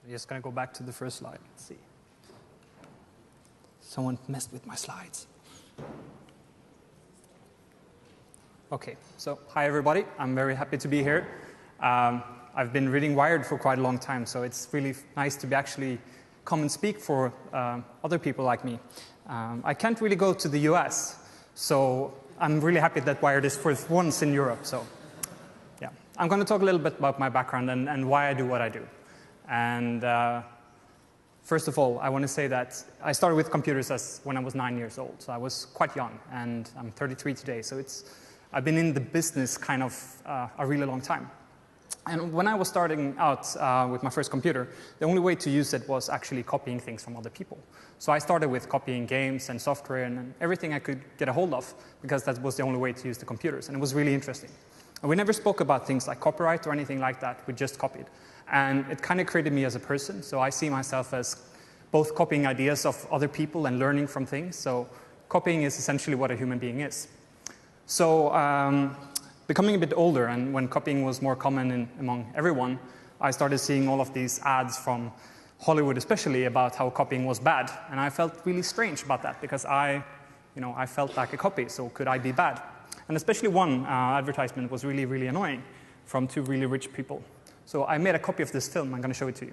I'm just going to go back to the first slide. Let's see. Someone messed with my slides. Okay, so hi everybody. I'm very happy to be here. I've been reading Wired for quite a long time, so it's really nice to be actually come and speak for other people like me. I can't really go to the US, so I'm really happy that Wired is for once in Europe. So yeah, I'm going to talk a little bit about my background and why I do what I do. And first of all, I want to say that I started with computers when I was 9 years old, so I was quite young, and I'm 33 today, so I've been in the business kind of a really long time. And when I was starting out with my first computer, the only way to use it was actually copying things from other people. So I started with copying games and software and everything I could get a hold of, because that was the only way to use the computers, and it was really interesting. And we never spoke about things like copyright or anything like that, we just copied. And it kind of created me as a person, so I see myself as both copying ideas of other people and learning from things. So copying is essentially what a human being is. So becoming a bit older, and when copying was more common among everyone, I started seeing all of these ads from Hollywood especially about how copying was bad. And I felt really strange about that, because I felt like a copy, so could I be bad? And especially one advertisement was really, really annoying from two really rich people. So I made a copy of this film. I'm going to show it to you.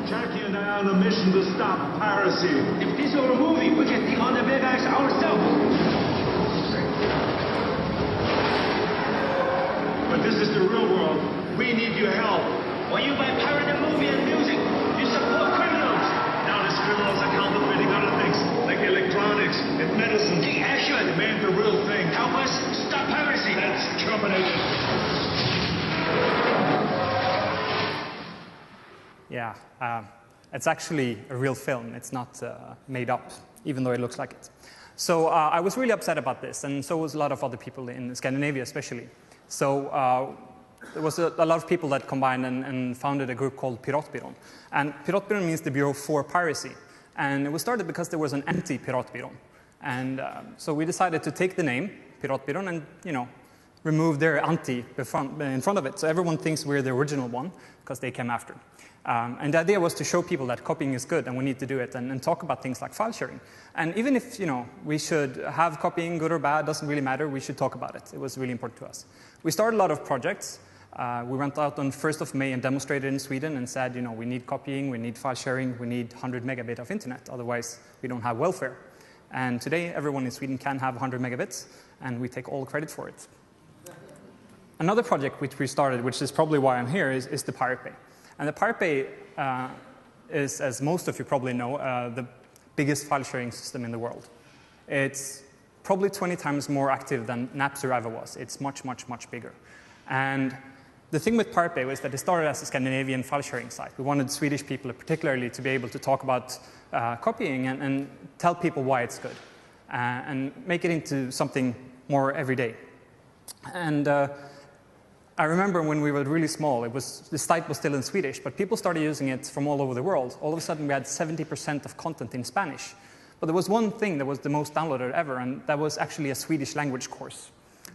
Jackie and I are on a mission to stop piracy. If this were a movie, we can think on the big axe ourselves. But this is the real world. We need your help. When you buy pirated movie and music, you support criminals. Now these criminals are counterfeiting other things, like electronics and medicine. Take action. Demand the real thing. Help us stop piracy. Let's terminate it. Yeah, it's actually a real film. It's not made up, even though it looks like it. So I was really upset about this, and so was a lot of other people in Scandinavia especially. So there was a lot of people that combined and founded a group called Piratbyrån. And Piratbyrån means the Bureau for Piracy. And it was started because there was an anti-Piratbyrån. And so we decided to take the name, Piratbyrån, and remove their anti in front of it. So everyone thinks we're the original one, because they came after. And the idea was to show people that copying is good and we need to do it, and talk about things like file sharing. And even if we should have copying, good or bad, doesn't really matter, we should talk about it. It was really important to us. We started a lot of projects. We went out on 1st of May and demonstrated in Sweden and said, we need copying, we need file sharing, we need 100 megabit of internet, otherwise we don't have welfare. And today everyone in Sweden can have 100 megabits, and we take all credit for it. Another project which we started, which is probably why I'm here, is the Pirate Bay. And the Pirate Bay is, as most of you probably know, the biggest file sharing system in the world. It's probably 20 times more active than Napster ever was. It's much, much, much bigger. And the thing with Pirate Bay was that it started as a Scandinavian file sharing site. We wanted Swedish people particularly to be able to talk about copying and tell people why it's good, and make it into something more everyday. And I remember when we were really small, the site was still in Swedish, but people started using it from all over the world. All of a sudden, we had 70% of content in Spanish. But there was one thing that was the most downloaded ever, and that was actually a Swedish language course,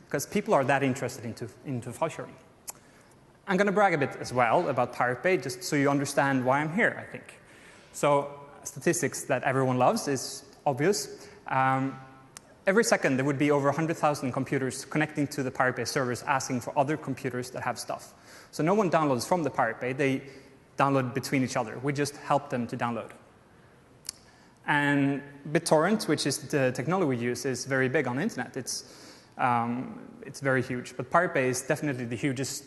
because people are that interested into file sharing. I'm going to brag a bit as well about Pirate Bay, just so you understand why I'm here, I think. So statistics that everyone loves is obvious. Every second, there would be over 100,000 computers connecting to the Pirate Bay servers asking for other computers that have stuff. So no one downloads from the Pirate Bay. They download between each other. We just help them to download. And BitTorrent, which is the technology we use, is very big on the internet. It's very huge. But Pirate Bay is definitely the hugest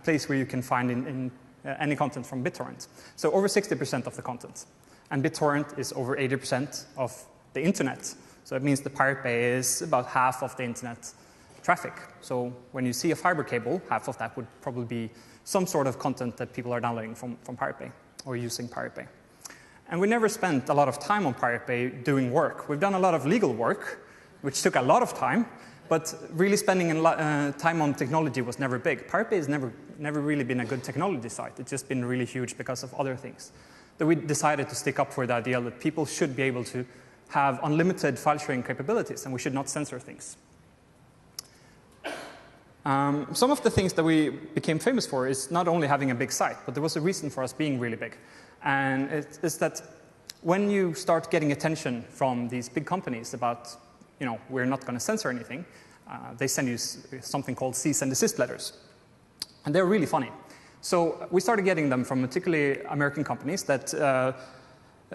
place where you can find any content from BitTorrent. So over 60% of the content. And BitTorrent is over 80% of the internet. So it means the Pirate Bay is about half of the internet traffic. So when you see a fiber cable, half of that would probably be some sort of content that people are downloading from Pirate Bay or using Pirate Bay. And we never spent a lot of time on Pirate Bay doing work. We've done a lot of legal work, which took a lot of time, but really spending time on technology was never big. Pirate Bay has never really been a good technology site. It's just been really huge because of other things. So we decided to stick up for the idea that people should be able to have unlimited file sharing capabilities, and we should not censor things. Some of the things that we became famous for is not only having a big site, but there was a reason for us being really big. And it is that when you start getting attention from these big companies about, we're not going to censor anything, they send you something called cease and desist letters. And they're really funny. So we started getting them from particularly American companies that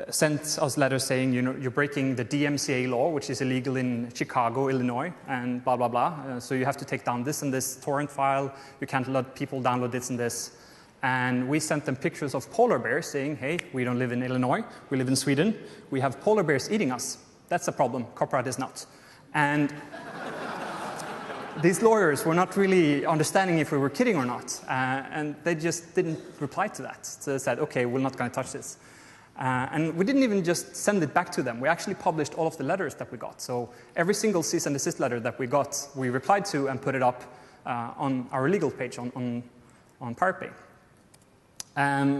sent us letters saying, you're breaking the DMCA law, which is illegal in Chicago, Illinois, and blah, blah, blah. So you have to take down this and this torrent file. You can't let people download this and this. And we sent them pictures of polar bears saying, hey, we don't live in Illinois. We live in Sweden. We have polar bears eating us. That's a problem. Copyright is not. And these lawyers were not really understanding if we were kidding or not. And they just didn't reply to that. So they said, OK, we're not going to touch this. And we didn't even just send it back to them. We actually published all of the letters that we got. So every single cease and desist letter that we got, we replied to and put it up on our legal page on Pirate Bay.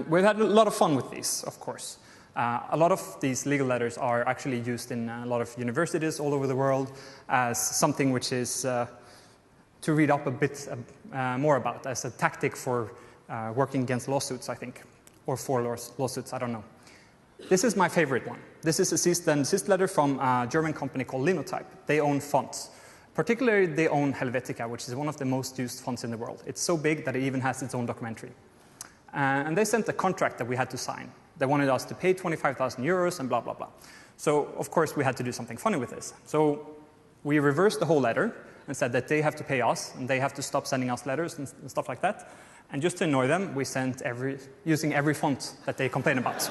We've had a lot of fun with these, of course. A lot of these legal letters are actually used in a lot of universities all over the world as something which is to read up a bit more about, as a tactic for working against lawsuits, I think, or for lawsuits, I don't know. This is my favorite one. This is a cease and desist letter from a German company called Linotype. They own fonts. Particularly, they own Helvetica, which is one of the most used fonts in the world. It's so big that it even has its own documentary. And they sent a contract that we had to sign. They wanted us to pay 25,000 euros and blah, blah, blah. So, of course, we had to do something funny with this. So we reversed the whole letter and said that they have to pay us, and they have to stop sending us letters and stuff like that. And just to annoy them, we sent using every font that they complain about.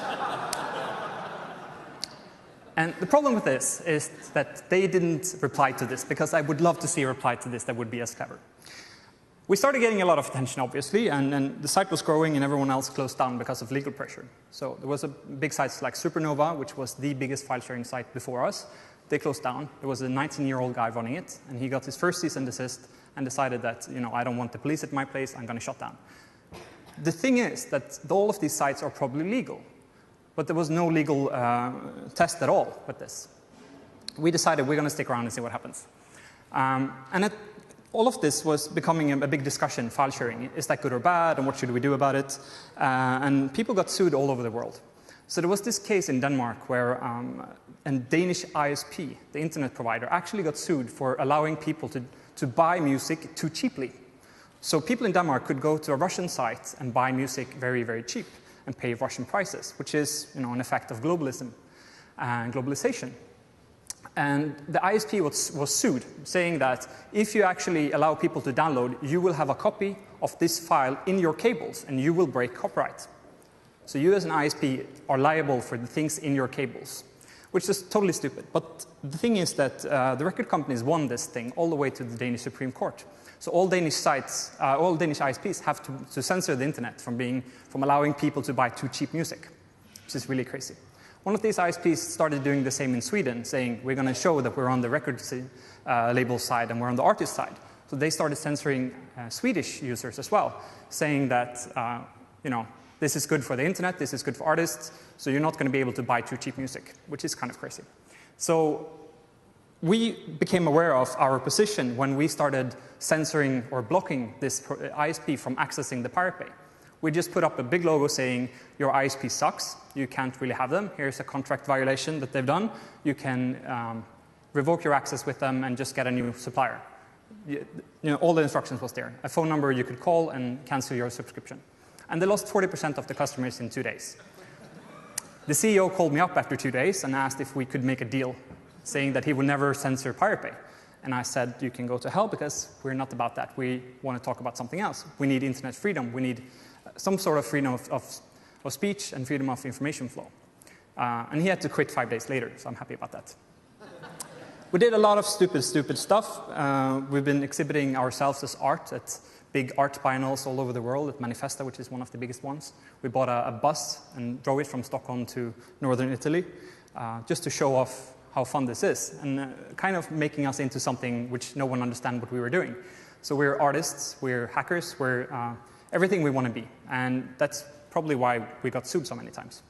And the problem with this is that they didn't reply to this, because I would love to see a reply to this that would be as clever. We started getting a lot of attention, obviously, and the site was growing and everyone else closed down because of legal pressure. So there was a big sites like Supernova, which was the biggest file-sharing site before us. They closed down. There was a 19-year-old guy running it, and he got his first cease and desist and decided that, I don't want the police at my place, I'm going to shut down. The thing is that all of these sites are probably legal, but there was no legal test at all with this. We decided we're going to stick around and see what happens. All of this was becoming a big discussion, file sharing. Is that good or bad, and what should we do about it? And people got sued all over the world. So there was this case in Denmark where a Danish ISP, the internet provider, actually got sued for allowing people to buy music too cheaply. So people in Denmark could go to a Russian site and buy music very, very cheap and pay Russian prices, which is an effect of globalism and globalization. And the ISP was sued, saying that if you actually allow people to download, you will have a copy of this file in your cables, and you will break copyright. So you as an ISP are liable for the things in your cables, which is totally stupid. But the thing is that the record companies won this thing all the way to the Danish Supreme Court. So all Danish sites, all Danish ISPs have to censor the internet from allowing people to buy too cheap music, which is really crazy. One of these ISPs started doing the same in Sweden, saying we're going to show that we're on the record label side and we're on the artist side. So they started censoring Swedish users as well, saying that this is good for the internet, this is good for artists, so you're not going to be able to buy too cheap music, which is kind of crazy. So we became aware of our position when we started censoring or blocking this ISP from accessing the Pirate Bay. We just put up a big logo saying, your ISP sucks, you can't really have them, here's a contract violation that they've done, you can revoke your access with them and just get a new supplier. All the instructions was there. A phone number you could call and cancel your subscription. And they lost 40% of the customers in 2 days. The CEO called me up after 2 days and asked if we could make a deal, saying that he would never censor Pirate Bay. And I said, you can go to hell, because we're not about that. We want to talk about something else. We need internet freedom. We need some sort of freedom of speech and freedom of information flow. And he had to quit 5 days later, so I'm happy about that. We did a lot of stupid stuff. We've been exhibiting ourselves as art at big art biennales all over the world, at Manifesta, which is one of the biggest ones. We bought a bus and drove it from Stockholm to northern Italy, just to show off how fun this is, and kind of making us into something which no one understood what we were doing. So we're artists, we're hackers, we're everything we want to be, and that's probably why we got sued so many times.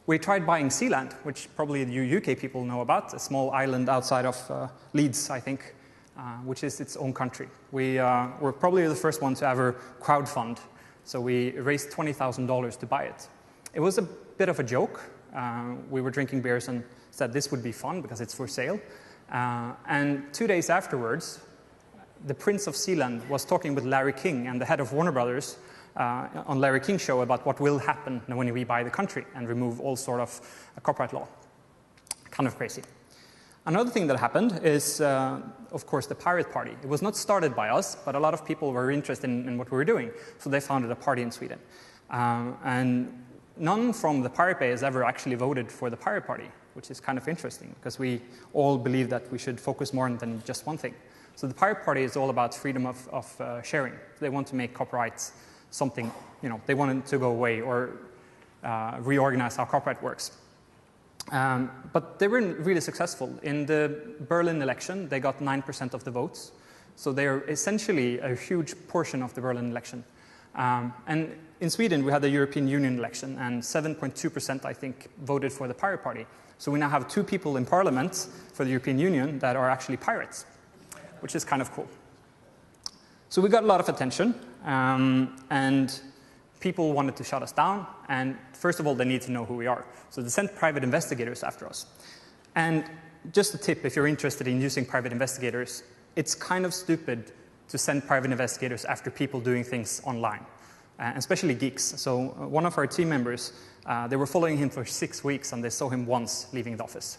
We tried buying Sealand, which probably you UK people know about, a small island outside of Leeds, I think, which is its own country. We were probably the first one to ever crowdfund, so we raised $20,000 to buy it. It was a bit of a joke. We were drinking beers and said this would be fun because it's for sale. And 2 days afterwards, the Prince of Sealand was talking with Larry King and the head of Warner Brothers on Larry King's show about what will happen when we buy the country and remove all sort of copyright law. Kind of crazy. Another thing that happened is, of course, the Pirate Party. It was not started by us, but a lot of people were interested in what we were doing, so they founded a party in Sweden. And none from the Pirate Bay has ever actually voted for the Pirate Party, which is kind of interesting, because we all believe that we should focus more than just one thing. So the Pirate Party is all about freedom of sharing. They want to make copyrights something, they want it to go away or reorganize how copyright works. But they weren't really successful. In the Berlin election, they got 9% of the votes. So they are essentially a huge portion of the Berlin election. And in Sweden, we had the European Union election, and 7.2%, I think, voted for the Pirate Party. So we now have 2 people in parliament for the European Union that are actually pirates, which is kind of cool. So we got a lot of attention, and people wanted to shut us down, and first of all, they need to know who we are. So they sent private investigators after us. And just a tip, if you're interested in using private investigators, it's kind of stupid to send private investigators after people doing things online, especially geeks. So one of our team members, they were following him for 6 weeks, and they saw him once leaving the office.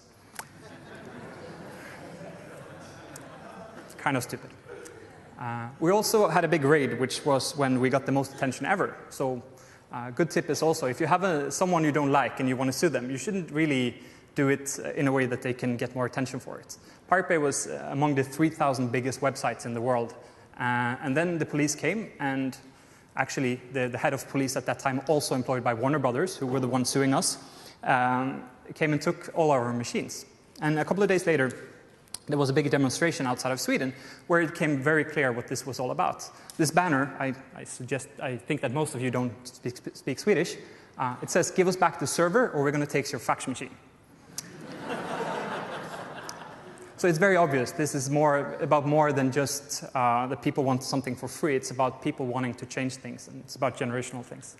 It's kind of stupid. We also had a big raid, which was when we got the most attention ever. So good tip is also, if you have someone you don't like and you want to sue them, you shouldn't really do it in a way that they can get more attention for it. Pirate Bay was among the 3,000 biggest websites in the world. And then the police came, and actually the head of police at that time, also employed by Warner Brothers, who were the ones suing us, came and took all our machines. And a couple of days later, there was a big demonstration outside of Sweden where it became very clear what this was all about. This banner, I think that most of you don't speak Swedish. It says, "Give us back the server or we're going to take your fax machine." So it's very obvious. This is about more than just that people want something for free. It's about people wanting to change things, and it's about generational things.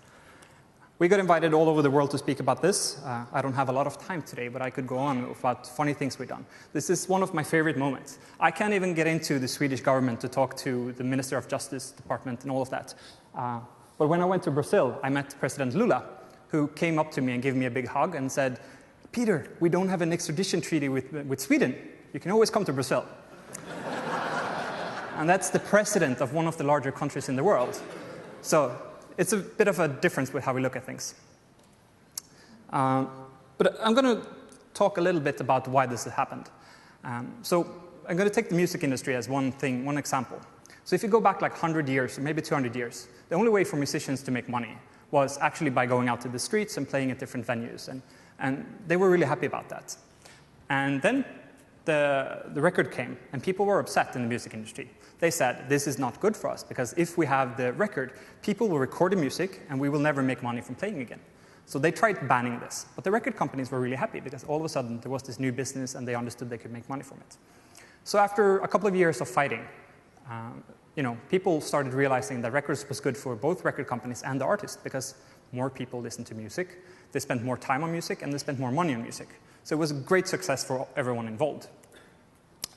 We got invited all over the world to speak about this. I don't have a lot of time today, but I could go on about funny things we've done. This is one of my favorite moments. I can't even get into the Swedish government to talk to the Minister of Justice Department and all of that. But when I went to Brazil, I met President Lula, who came up to me and gave me a big hug and said, "Peter, we don't have an extradition treaty with Sweden. You can always come to Brazil." And that's the president of one of the larger countries in the world. So it's a bit of a difference with how we look at things. But I'm going to talk a little bit about why this has happened. So I'm going to take the music industry as one example. So if you go back like 100 years, or maybe 200 years, the only way for musicians to make money was actually by going out to the streets and playing at different venues. And they were really happy about that. And then the record came, and people were upset in the music industry. They said, this is not good for us, because if we have the record, people will record the music, and we will never make money from playing again. So they tried banning this. But the record companies were really happy, because all of a sudden there was this new business, and they understood they could make money from it. So after a couple of years of fighting, people started realizing that records was good for both record companies and the artists, because more people listened to music, they spent more time on music, and they spent more money on music. So it was a great success for everyone involved.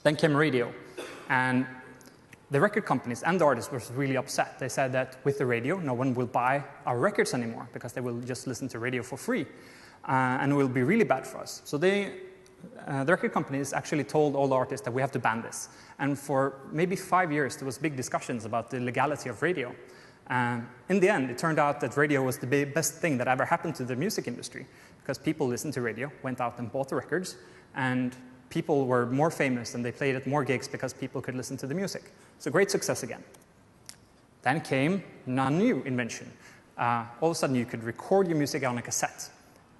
Then came radio, and the record companies and the artists were really upset. They said that with the radio, no one will buy our records anymore, because they will just listen to radio for free, and it will be really bad for us. So the record companies actually told all the artists that we have to ban this. And for maybe 5 years, there was big discussions about the legality of radio. In the end, it turned out that radio was the best thing that ever happened to the music industry, because people listened to radio, went out and bought the records, and people were more famous, and they played at more gigs because people could listen to the music. So great success again. Then came a new invention. All of a sudden, you could record your music on a cassette.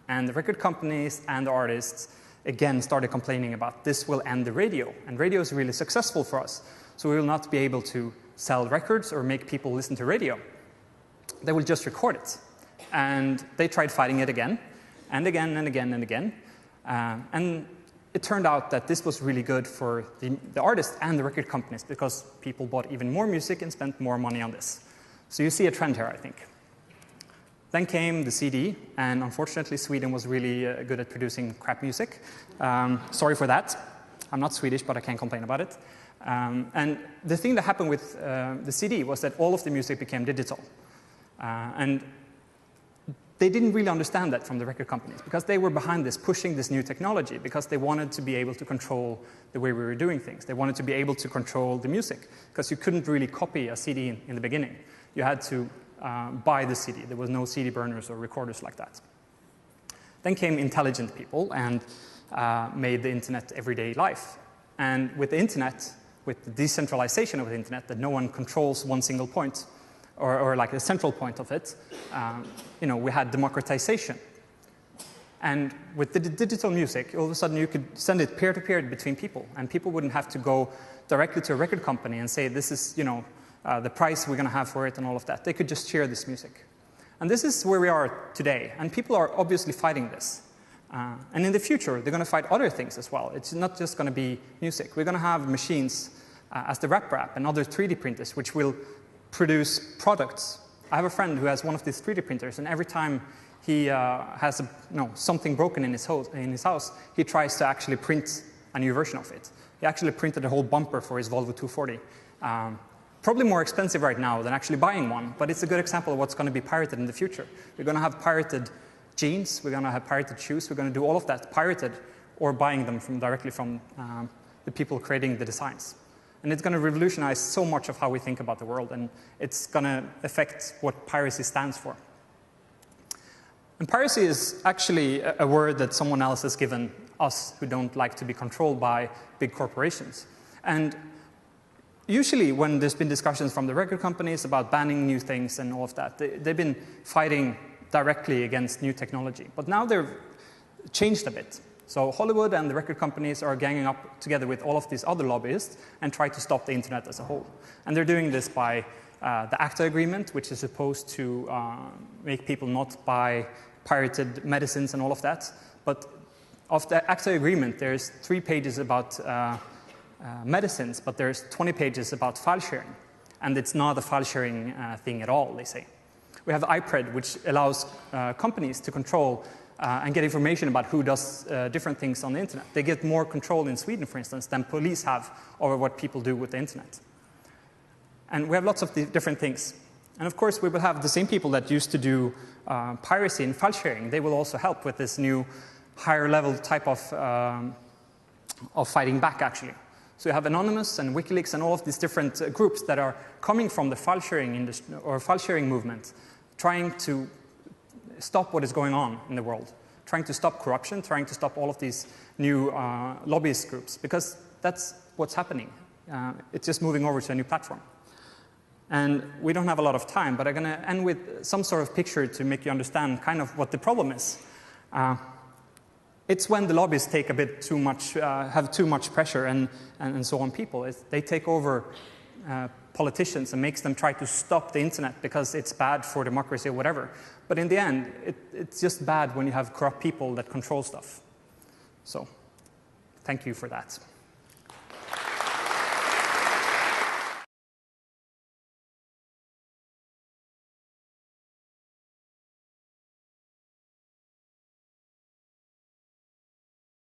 And the record companies and the artists, again, started complaining about this will end the radio. And radio is really successful for us. So we will not be able to sell records or make people listen to radio. They will just record it. And they tried fighting it again, and again, and again, and again. And it turned out that this was really good for the artists and the record companies because people bought even more music and spent more money on this. So you see a trend here, I think. Then came the CD, and unfortunately Sweden was really good at producing crap music. Sorry for that. I'm not Swedish, but I can't complain about it. And the thing that happened with the CD was that all of the music became digital. And they didn't really understand that from the record companies because they were behind this, pushing this new technology because they wanted to be able to control the way we were doing things. They wanted to be able to control the music because you couldn't really copy a CD in the beginning. You had to buy the CD. There was no CD burners or recorders like that. Then came intelligent people and made the internet everyday life. And with the internet, with the decentralization of the internet, that no one controls one single point, or like a central point of it, we had democratization. And with the digital music, all of a sudden you could send it peer-to-peer between people, and people wouldn't have to go directly to a record company and say, this is, the price we're going to have for it and all of that. They could just share this music. And this is where we are today, and people are obviously fighting this. And in the future, they're going to fight other things as well. It's not just going to be music. We're going to have machines as the wrap and other 3D printers, which will produce products. I have a friend who has one of these 3D printers, and every time he has something broken in his house, he tries to actually print a new version of it. He actually printed a whole bumper for his Volvo 240. Probably more expensive right now than actually buying one, but it's a good example of what's going to be pirated in the future. We're going to have pirated jeans, we're going to have pirated shoes, we're going to do all of that pirated or buying them directly from the people creating the designs. And it's going to revolutionize so much of how we think about the world, and it's going to affect what piracy stands for. And piracy is actually a word that someone else has given us who don't like to be controlled by big corporations. And usually when there's been discussions from the record companies about banning new things and all of that, they've been fighting directly against new technology. But now they've changed a bit. So Hollywood and the record companies are ganging up together with all of these other lobbyists and try to stop the internet as a whole. And they're doing this by the ACTA agreement, which is supposed to make people not buy pirated medicines and all of that. But of the ACTA agreement, there's 3 pages about medicines, but there's 20 pages about file sharing. And it's not a file sharing thing at all, they say. We have IPRED, which allows companies to control and get information about who does different things on the internet. They get more control in Sweden, for instance, than police have over what people do with the internet. And we have lots of different things. And of course, we will have the same people that used to do piracy and file sharing. They will also help with this new higher level type of fighting back, actually. So you have Anonymous and WikiLeaks and all of these different groups that are coming from the file sharing industry or file sharing movement, trying to stop what is going on in the world, trying to stop corruption, trying to stop all of these new lobbyist groups, because that's what's happening. It's just moving over to a new platform. And we don't have a lot of time, but I'm going to end with some sort of picture to make you understand kind of what the problem is. It's when the lobbyists take a bit too much, have too much pressure and so on people. They take over politicians and makes them try to stop the internet because it's bad for democracy or whatever. But in the end, it's just bad when you have corrupt people that control stuff. So, thank you for that.